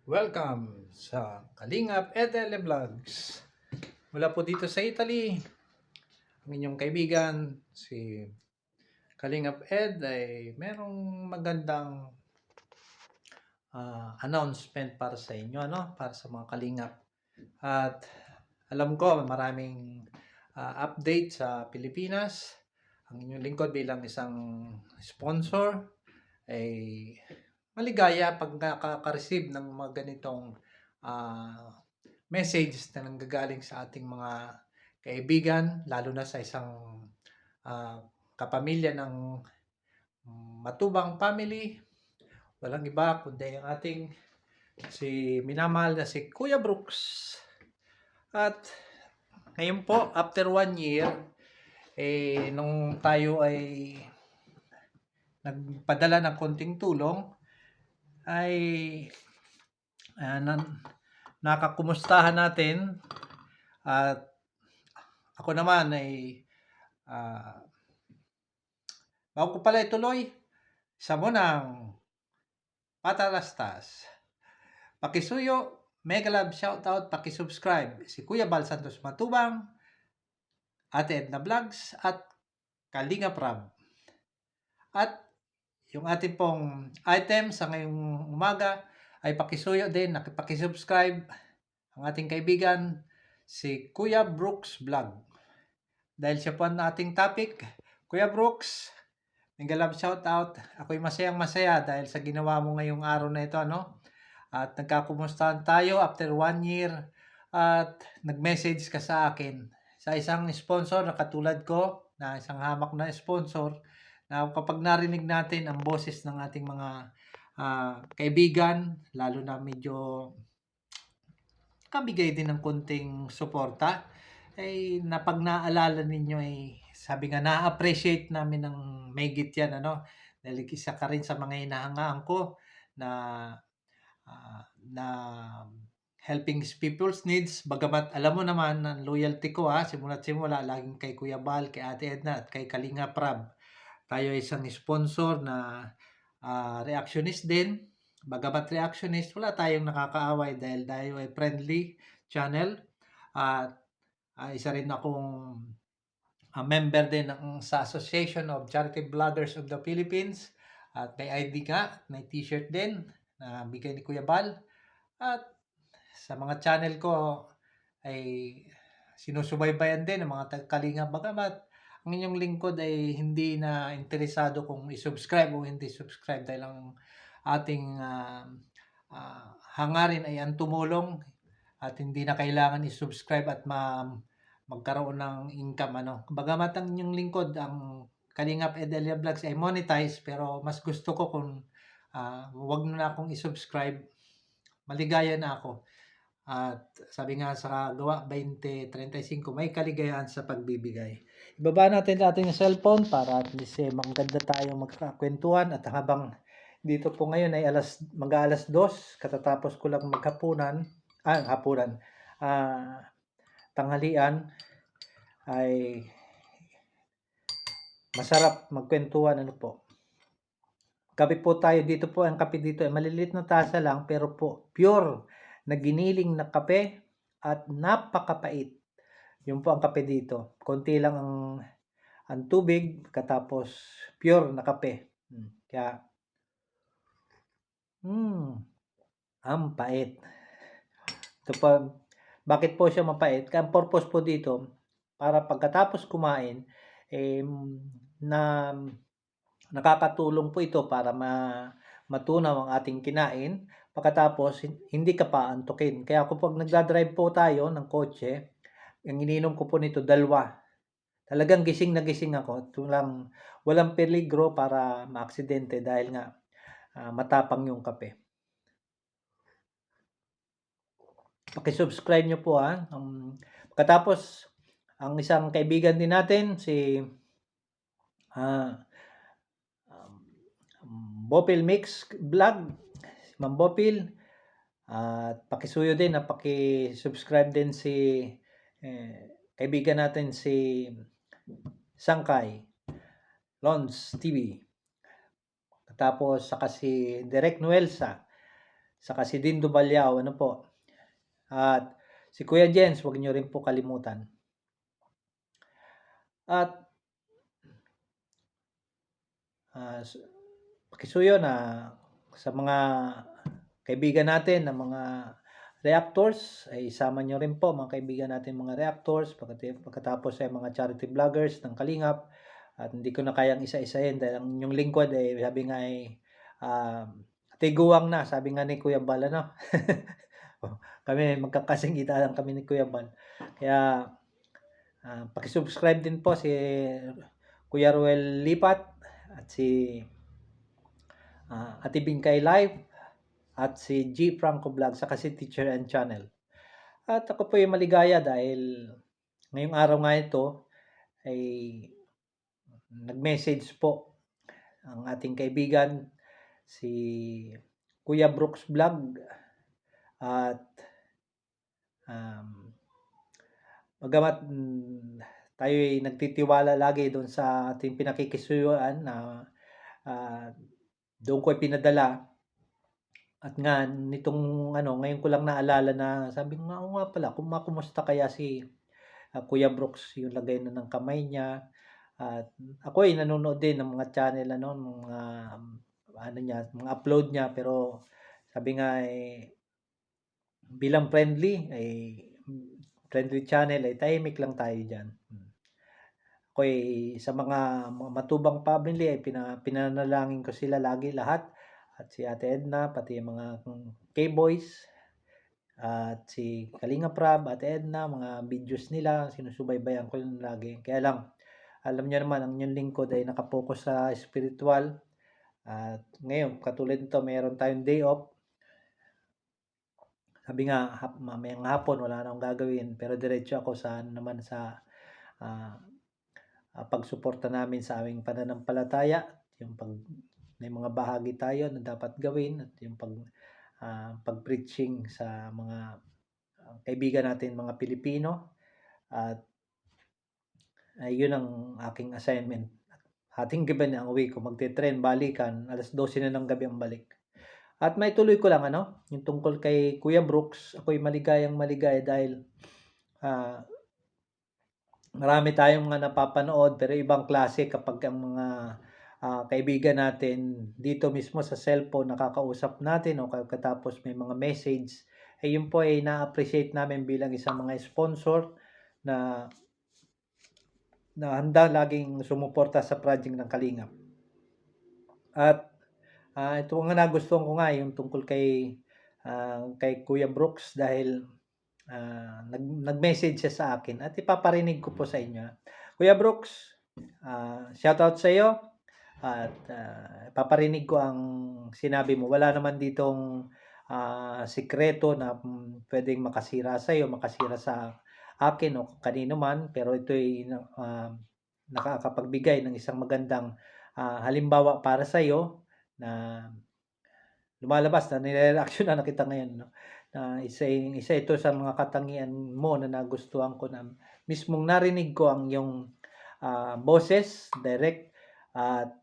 Welcome sa Kalingap Edel Vlogs. Mula po dito sa Italy, ang inyong kaibigan, si Kalingap Ed ay merong magandang announcement para sa inyo, para sa mga Kalingap. At alam ko maraming update sa Pilipinas. Ang inyong lingkod bilang isang sponsor ay maligaya pag nakaka-receive ng mga ganitong uh, message na nanggagaling sa ating mga kaibigan, lalo na sa isang uh, kapamilya ng Matubang family. Walang iba kundi ang ating si minamahal na si Kuya Brooks. At ngayon po, after 1 year, nung tayo ay nagpadala ng konting tulong, ay nakakumustahan natin. At ako naman ay bago ko pala ituloy, isa mo ng patalastas. Pakisuyo, mega love shoutout, pakisubscribe si Kuya Bal Santos Matubang, Ate Edna Vlogs at Kalinga Prab. At yung ating pong item sa ngayong umaga ay pakisuyo din, pakisubscribe ang ating kaibigan si Kuya Brooks Vlog. Dahil siya po ang ating topic, Kuya Brooks, mega love shoutout. Ako'y masayang masaya dahil sa ginawa mo ngayong araw na ito, At nagkakumustahan tayo after 1 year at nag-message ka sa akin sa isang sponsor na katulad ko, na isang hamak na sponsor, na kapag narinig natin ang boses ng ating mga kaibigan, lalo na medyo kabigay din ng konting suporta, ay napag naalala ninyo ay sabi nga na-appreciate namin ng mahigit yan, dahil isa ka rin sa mga hinahangaan ko na na helping people's needs. Bagamat alam mo naman ang loyalty ko, simula't simula laging kay Kuya Bal, kay Ate Edna at kay Kalinga Prab. Tayo ay isang sponsor na reactionist din. Bagamat reactionist, wala tayong nakakaaway dahil tayo ay friendly channel. At isa rin akong member din sa Association of Charity Vloggers of the Philippines. At may ID nga, may t-shirt din na bigay ni Kuya Bal. At sa mga channel ko ay sinusubaybayan din ng mga Kalinga, bagamat ang inyong lingkod ay hindi na interesado kung i-subscribe o hindi subscribe dahil ang ating hangarin ay ang tumulong at hindi na kailangan i-subscribe at magkaroon ng income, Bagamat ang inyong lingkod, ang Kalingap Edelia Vlogs ay monetize, pero mas gusto ko kung wag na akong i-subscribe. Maligaya na ako. At sabi nga sa gawa 20:35, may kaligayahan sa pagbibigay. Ibaba natin ating cellphone para at least maganda tayo magkakwentuhan. At habang dito po ngayon ay mag-alas 2, katatapos ko lang tanghalian, ay masarap magkwentuhan, po. Kape po tayo dito po, ang kape dito ay maliliit na tasa lang pero po pure na giniling na kape at napakapait. Yun po ang kape dito. Konti lang ang tubig, katapos pure na kape. Kaya ang pait. Ito po, bakit po siya mapait? Kaya ang purpose po dito, para pagkatapos kumain, nakakatulong po ito para matunaw ang ating kinain. Pagkatapos, hindi ka pa antukin. Kaya pag nagdadrive po tayo ng kotse, ang ininom ko po nito, 2. Talagang gising na gising ako. Walang peligro para maaksidente dahil nga matapang yung kape. Paki-subscribe nyo po, pagkatapos, ang isang kaibigan din natin, si Bopil Mix Vlog, Ma'am Bopil, at pakisuyo din na paki-subscribe din si kaibigan natin si Sangkay Lons TV. Tapos saka si Direk Nuelsa, saka si Dindo Balyao, ano po. At si Kuya Jens, huwag niyo rin po kalimutan. At pakisuyo na sa mga kaibigan natin na mga reactors, ay isama nyo rin po mga kaibigan natin mga reactors, pagkatapos ay mga charity vloggers ng Kalingap. At hindi ko na kayang isa-isahin dahil ang inyong lingkod ay sabi nga ay tiguang na, sabi nga ni Kuya Bal, ano? Kami, magkakasing lang kami ni Kuya Bal. Kaya pakisubscribe din po si Kuya Ruel Lipat at si Ate Bingkay Live at si G Franco Vlog sa si Teacher and Channel. At ako po ay maligaya dahil ngayong araw nga ito ay nag-message po ang ating kaibigan si Kuya Brooks Vlog at bagamat tayo ay nagtitiwala lagi doon sa ating pinakikisuyuan na doon ko ay pinadala. At nga nitong ngayon ko lang naalala na sabi ko nga, nga pala, kumusta kaya si Kuya Brooks, yung lagay na ng kamay niya. At ako ay nanonood din ng mga channel, mga mga upload niya, pero sabi nga bilang friendly channel ay tahimik lang tayo diyan. Ako sa mga matubang family ay pinanalangin ko sila lagi lahat. At si Ate Edna, pati yung mga K-Boys, at si Kalinga Prab, Ate Edna, mga videos nila, sinusubaybayan ko yun lagi. Kaya lang, alam niyo naman, ang inyong lingkod ay nakapokus sa spiritual. At ngayon, katulad nito, mayroon tayong day off. Sabi nga, mamayang hapon, wala na akong gagawin. Pero diretso ako sa pagsuporta namin sa aming pananampalataya. Yung may mga bahagi tayo na dapat gawin at yung pag-preaching sa mga kaibigan natin mga Pilipino. At yun ang aking assignment. Hating gabi na ang uwi ko, magte-train, balikan, 12:00 na ng gabi ang balik. At may tuloy ko lang yung tungkol kay Kuya Brooks. Ako'y maligayang maligaya dahil marami tayong mga napapanood, pero ibang klase kapag ang mga kaibigan natin dito mismo sa cellphone nakakausap natin o katapos may mga message, yun po ay na-appreciate namin bilang isang mga sponsor na handa laging sumuporta sa project ng Kalingap. At ito nga nagustuhan ko nga yung tungkol kay Kuya Brooks dahil nag-message siya sa akin at ipaparinig ko po sa inyo. Kuya Brooks, shoutout sa iyo at paparinig ko ang sinabi mo. Wala naman ditong sikreto na pwedeng makasira sa iyo, makasira sa akin o kanino man, pero ito ay nakakapagbigay ng isang magandang halimbawa para sa iyo na lumalabas na nire-reaction na kita ngayon, no? Isa ito sa mga katangian mo na nagustuhan ko na mismong narinig ko ang iyong boses direct at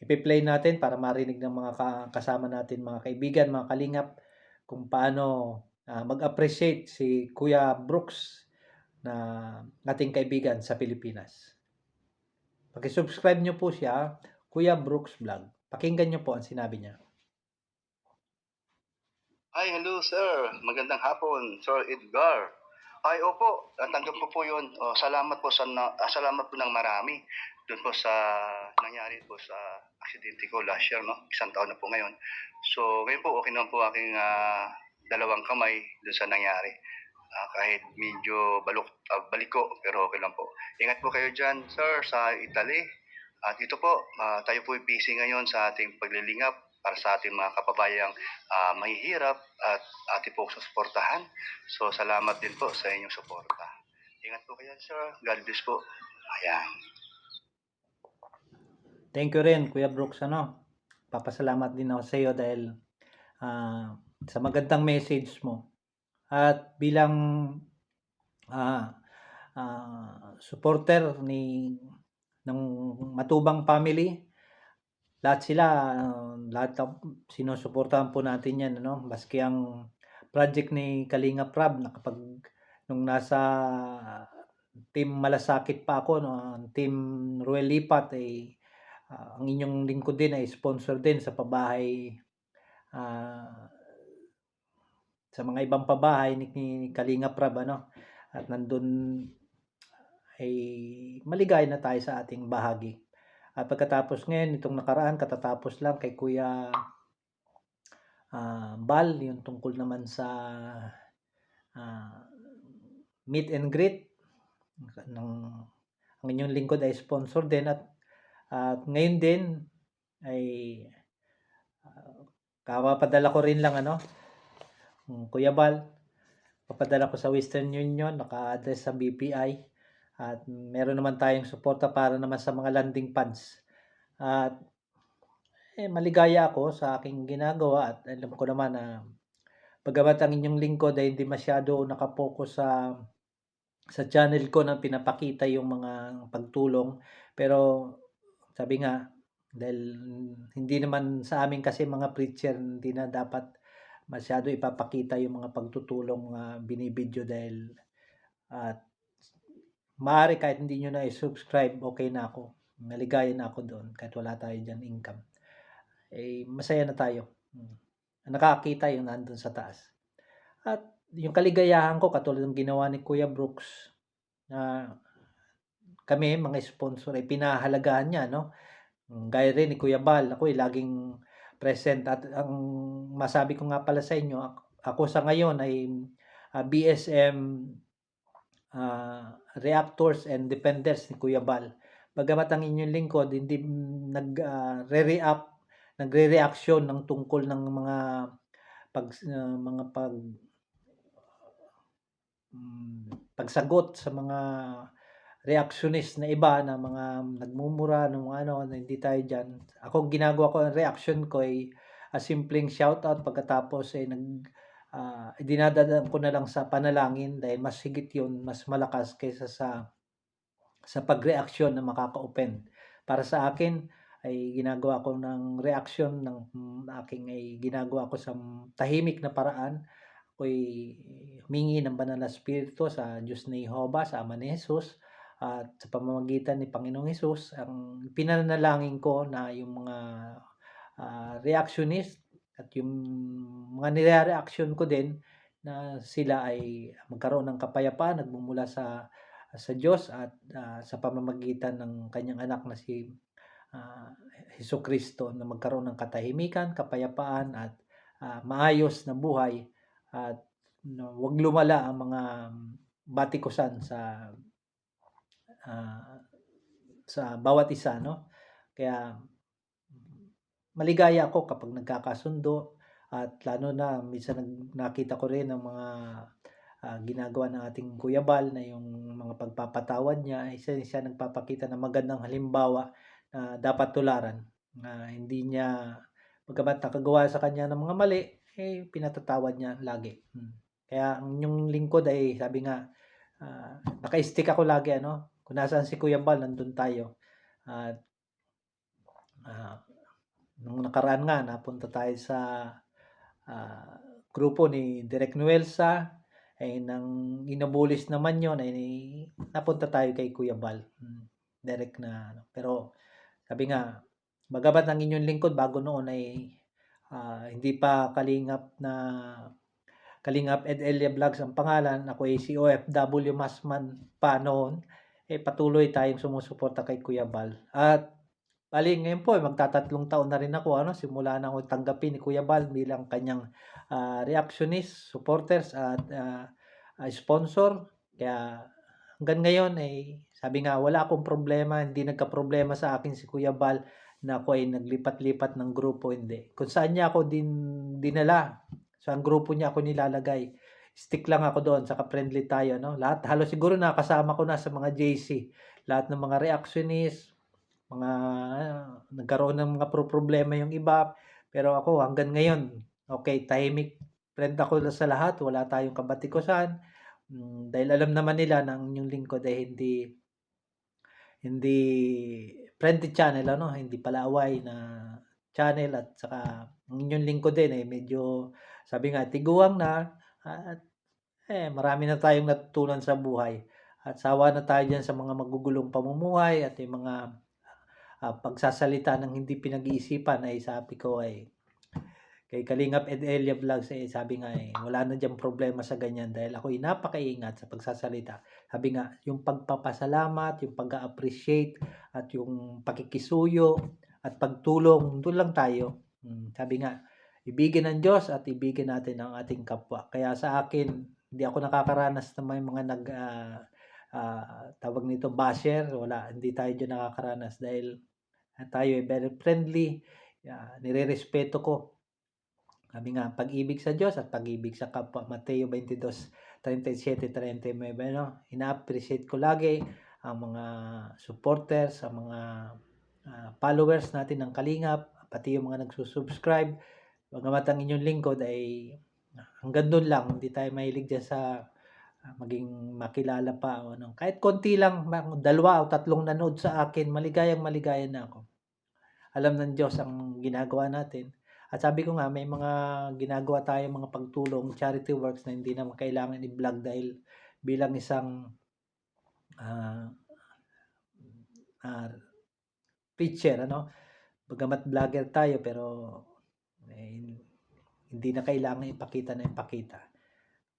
ipi-play natin para marinig ng mga kasama natin, mga kaibigan, mga kalingap, kung paano mag-appreciate si Kuya Brooks na ating kaibigan sa Pilipinas. Paki-subscribe nyo po siya, Kuya Brooks Vlog. Pakinggan nyo po ang sinabi niya. Hi, hello sir. Magandang hapon, Sir Edgar. Ay, opo, tanggap ko po yun. Salamat po salamat po ng marami doon po sa nangyari po sa aksidente ko last year, no? Isang taon na po ngayon. So, ngayon po okay naman po aking dalawang kamay doon sa nangyari. Kahit medyo baliko, pero okay lang po. Ingat po kayo dyan, sir, sa Italy. At ito po, tayo po busy ngayon sa ating paglilingap para sa ating mga kababayang mahihirap at ating po susuportahan. So, salamat din po sa inyong suporta. Ingat po kayo, sir. God bless po. Ayan. Thank you rin, Kuya Brooks. Papasalamat din ako sa iyo dahil sa magandang message mo. At bilang supporter ng Matubang family, lahat sila, lahat ng sinusuportahan po natin 'yan ano, maski ang project ni Kalingap Rab nung nasa Team Malasakit pa ako 'no, Team Ruel Lipat, ang inyong lingkod din ay sponsor din sa pabahay, ah, sa mga ibang pabahay ni Kalingap Rab ano, at nandun ay maligaya na tayo sa ating bahagi. At pagkatapos ngayon nitong nakaraan katatapos lang kay Kuya, Bal yung tungkol naman sa, ah, meet and greet ng ang inyong lingkod ay sponsor din at ngayon din ay, kapapadala ko rin lang ano, Kuya Bal, papadala ko sa Western Union, naka-address sa BPI at meron naman tayong suporta para naman sa mga landing pads. At, maligaya ako sa aking ginagawa at alam ko naman na bagamat ang inyong lingkod ay hindi masyado naka-focus sa channel ko na pinapakita yung mga pagtulong, pero sabi nga, dahil hindi naman sa amin kasi mga preacher hindi na dapat masyado ipapakita yung mga pagtutulong na binibidyo dahil at maaari kahit hindi niyo na i-subscribe, okey na ako. Maligaya na ako doon kahit wala tayo diyan income. Masaya na tayo, nakakita yung nandun sa taas. At yung kaligayahan ko katulad ng ginawa ni Kuya Brooks na kami mga sponsor ay pinahahalagahan niya 'no. Gaya rin ni Kuya Bal, ako'y laging present at ang masabi ko nga pala sa inyo, ako sa ngayon ay, BSM, Reactors and Defenders ni Kuya Bal. Bagamat ang inyong lingkod hindi nagre-reaksyon ng tungkol ng mga pagsagot sa mga reactionist na iba na mga nagmumura ng mga ano na hindi tayo diyan. Ako ang ginagawa ko, ang reaction ko ay simpleng shoutout pagkatapos dinadadaan ko na lang sa panalangin dahil mas higit 'yun, mas malakas kaysa sa pagreaksyon na makaka-offend. Para sa akin ay ginagawa ko ng reaksyon ng aking ay ginagawa ko sa tahimik na paraan. Ako'y humingi ng banal na espiritu sa Diyos ni Jehovah, sa Ama ni Jesus, at sa pamamagitan ni Panginoong Hesus, ang pinanalangin ko na yung mga, reactionist at yung mga nire-reaksyon ko din na sila ay magkaroon ng kapayapaan nagmumula sa Diyos at, sa pamamagitan ng kanyang anak na si, ah, Hesukristo na magkaroon ng katahimikan, kapayapaan at, maayos na buhay at 'wag lumala ang mga batikusan sa bawat isa 'no. Kaya maligaya ako kapag nagkakasundo at lalo na minsan nakita ko rin ang mga, ginagawa ng ating Kuya Bal na yung mga pagpapatawad niya, siya nagpapakita ng magandang halimbawa na dapat tularan, na hindi niya bagamat nakagawa sa kanya ng mga mali, pinatatawad niya lagi. Kaya ang inyong lingkod ay sabi nga, naka-stick ako lagi ano, kung nasaan si Kuya Bal nandun tayo at, nung nakaraan nga napunta tayo sa, grupo ni Direk Nuelsa, nang inabulis naman yun ay napunta tayo kay Kuya Bal, direct na ano. Pero sabi nga, bagamat ang inyong lingkod bago noon ay, hindi pa Kalingap Ed Elia Vlogs ang pangalan, ako ay si OFW Masman pa noon, patuloy tayong sumusuporta kay Kuya Bal. At bale ngayon po magtatatlong taon na rin ako ano, simula na ako tanggapin ni Kuya Bal bilang kanyang, reactionist, supporters at, sponsor. Kaya hanggang ngayon ay sabi nga wala akong problema, hindi nagkaproblema sa akin si Kuya Bal na ako ay naglipat-lipat ng grupo, hindi. Kung saan niya ako dinala, saang grupo niya ako nilalagay, stick lang ako doon, saka friendly tayo 'no. Lahat halos siguro nakasama ko na sa mga JC, lahat ng mga reactionist, mga nagkaroon ng mga problema yung iba, pero ako hanggang ngayon, okay, tahimik, friend ako sa lahat, wala tayong kabatikusan. Dahil alam naman nila na ang inyong lingkod ay hindi friendly channel ano, hindi palaaway na channel at saka ang inyong lingkod din, medyo sabi nga tiguang na at, marami na tayong natutunan sa buhay at sawa na tayo diyan sa mga magugulong pamumuhay at yung mga, pagsasalita ng hindi pinag-iisipan ay sabi ko kay Kalingap Ed Elia Vlogs, sabi nga, wala na diyang problema sa ganyan dahil ako'y napakaingat sa pagsasalita. Sabi nga, yung pagpapasalamat, yung pag-a-appreciate at yung pakikisuyo at pagtulong, doon lang tayo. Sabi nga, ibigin ng Diyos at ibigin natin ang ating kapwa. Kaya sa akin, hindi ako nakakaranas ng may mga tawag nito, basher. Wala, hindi tayo dyan nakakaranas dahil tayo ay very friendly. Nirerespeto ko. Sabi nga, pag-ibig sa Diyos at pag-ibig sa kapwa. Mateo 22:37-39, no? Ina-appreciate ko lagi ang mga supporters, ang mga followers natin ng Kalingap, pati yung mga nagsusubscribe. Bagamat ang inyong lingkod ay hanggang doon lang, hindi tayo mahilig dyan sa maging makilala pa o ano. Kahit konti lang, 2 o 3 nanood sa akin, maligayang maligaya na ako. Alam ng Diyos ang ginagawa natin. At sabi ko nga, may mga ginagawa tayong mga pagtulong, charity works na hindi naman kailangan i-vlog dahil bilang isang preacher, ano, bagamat vlogger tayo pero hindi na kailangan ipakita na ipakita.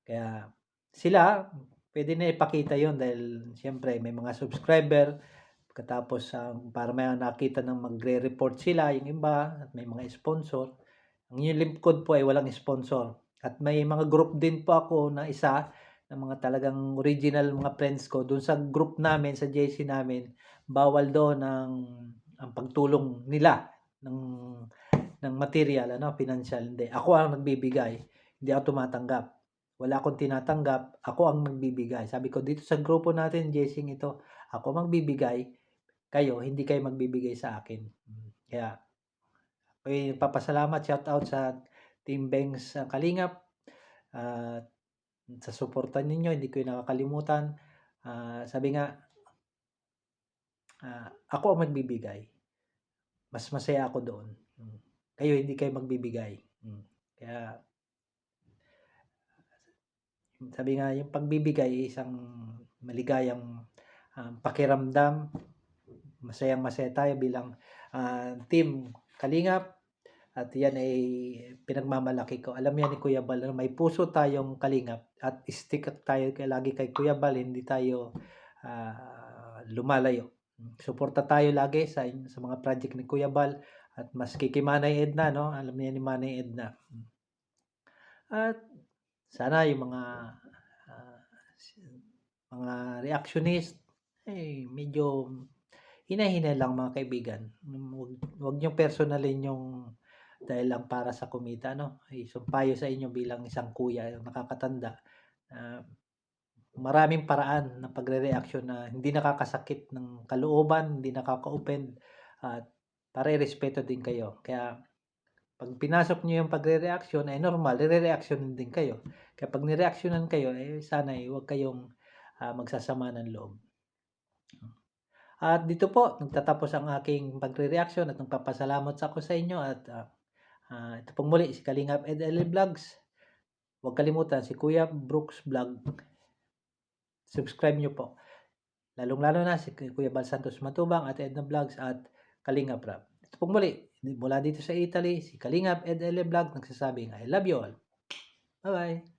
Kaya sila, pwede na ipakita yon dahil siyempre may mga subscriber, pagkatapos para may nakita ng magre-report sila, yung iba, at may mga sponsor. Ang yung lingkod po ay walang sponsor. At may mga group din po ako na isa, ng mga talagang original mga friends ko. Doon sa group namin, sa JC namin, bawal doon ang pagtulong nila ng material, ano, financial. Hindi. Ako ang nagbibigay. Hindi ako tumatanggap. Wala akong tinatanggap. Ako ang nagbibigay. Sabi ko, dito sa grupo natin, JC ito, ako magbibigay. Kayo, hindi kayo magbibigay sa akin. Kaya, ako'y nagpapasalamat, shout out sa Team Bengs Kalingap. Sa suporta ninyo, hindi ko yung nakakalimutan. Sabi nga, ako ang magbibigay. Mas masaya ako doon. Kayo, hindi kayo magbibigay. Kaya, sabi nga, yung pagbibigay isang maligayang pakiramdam. Masayang masaya tayo bilang Team Kalingap. At yan ay pinagmamalaki ko. Alam yan ni Kuya Bal, may puso tayong Kalingap at stick tayo lagi kay Kuya Bal, hindi tayo lumalayo. Suporta tayo lagi sa mga project ni Kuya Bal at maski kay Manay Edna, no? Alam niya ni Manay Edna. At sana yung mga reactionist medyo hinahinay lang mga kaibigan. Huwag niyo personalin yung dahil lang para sa kumita, no? Payo sa inyo bilang isang kuya nakakatanda. Maraming paraan ng pagre-reaction na hindi nakakasakit ng kalooban, hindi nakaka-offend at pare-respeto din kayo. Kaya pag pinasok niyo yung pagre-reaction ay normal, re-reaction din kayo. Kaya pag ni-reactionan kayo, sana huwag kayong magsasama ng loob. At dito po, nagtatapos ang aking pagre-reaction at nagpapasalamat ako sa inyo at ito pong muli si Kalingap Ed Elia Vlogs. Huwag kalimutan si Kuya Brooks Vlog. Subscribe nyo po. Lalong-lalo na si Kuya Bal Santos Matubang at Edna Vlogs at Kalingap Rap. Ito pong muli, mula dito sa Italy, si Kalingap Ed Elia Vlog nagsasabing I love you all. Bye-bye.